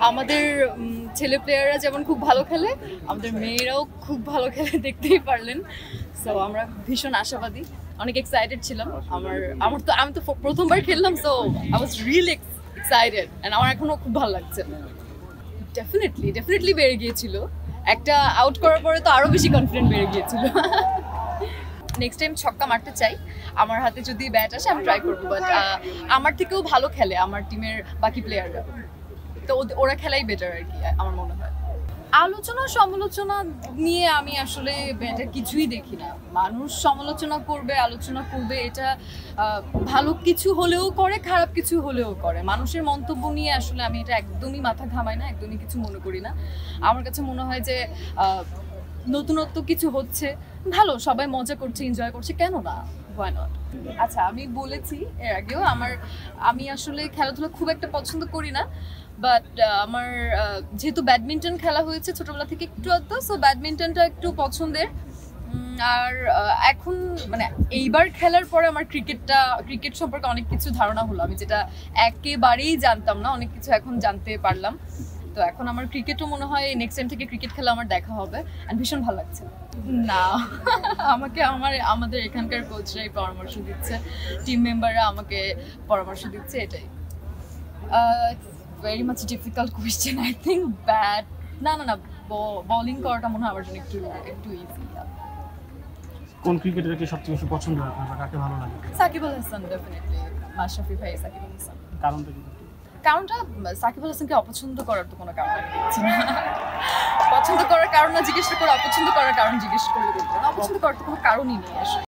আমাদের ছেলে প্লেয়াররা যেমন খুব ভালো খেলে, আমাদের মেয়েরাও খুব ভালো খেলে, দেখতেই পারলেন। সো আমরা ভীষণ আশাবাদী, অনেক এক্সাইটেড ছিলাম। আমি তো প্রথমবার খেললাম, so I was really excited and আমার এখনো খুব ভালো লাগছে। ডেফিনেটলি বেড়ে গিয়েছিল, একটা আউট করার পরে তো আরো বেশি কনফিডেন্ট বেড়ে গিয়েছিল। নেক্সট টাইম ছক্কা মারতে চাই, আমার হাতে যদি ব্যাট আসে আমি ট্রাই করবো, বাট আমার থেকেও ভালো খেলে আমার টিমের বাকি প্লেয়াররা, তো ওরা খেলাই বেটার আর কি আমার মনে হয়। আলোচনা সমালোচনা নিয়ে আমি আসলে এটা কিছুই দেখি না। মানুষ সমালোচনা করবে, আলোচনা করবে, এটা ভালো কিছু হলেও করে, খারাপ কিছু হলেও করে। মানুষের মন্তব্য নিয়ে আসলে আমি এটা একদমই মাথা ঘামাই না, একদমই কিছু মনে করি না। আমার কাছে মনে হয় যে নতুনত্ব কিছু হচ্ছে, ভালো, সবাই মজা করছে, এনজয় করছে, কেন না, why not? আচ্ছা, আমি বলেছি এর আগেও আমি আসলে খেলাধুলা খুব একটা পছন্দ করি না, বাট আমার যেহেতু ব্যাডমিন্টন খেলা হয়েছে ছোটবেলা থেকে একটু আধটু, সো ব্যাডমিন্টনটা একটু পছন্দের। আর এখন মানে এইবার খেলার পরে আমার ক্রিকেট সম্পর্কে অনেক কিছু ধারণা হলো, আমি যেটা একেবারেই জানতাম না, অনেক কিছু এখন জানতে পারলাম। তো এখন আমার ক্রিকেটও মনে হয় নেক্সট টাইম থেকে ক্রিকেট খেলা আমার দেখা হবে, এন্ড ভীষণ ভালো লাগছে। না, আমাকে আমাদের এখানকার কোচরাই পরামর্শ দিচ্ছে, টিম মেম্বাররা আমাকে পরামর্শ দিচ্ছে, এটাই। Very much difficult question, I think bat না বোলিং করাটা মনে হয় আমার জন্য একটু ইজি। কোন ক্রিকেটারকে সবচেয়ে বেশি পছন্দ হয় আপনার, কাকে ভালো লাগে? সাকিব আল হাসান, ডেফিনেটলি মাশরাফি ভাই, সাকিব আল হাসান। কারণটা কি? কারণটা সাকিব আল হাসানকে অপছন্দ করার তো কোনো কারণ আমি দেখছি না। পছন্দ করার কারণ না জিজ্ঞেস করে, অপছন্দ করার কারণ জিজ্ঞেস করলে বলবো না, অপছন্দ করার তো কোনো কারণই নেই আসলে।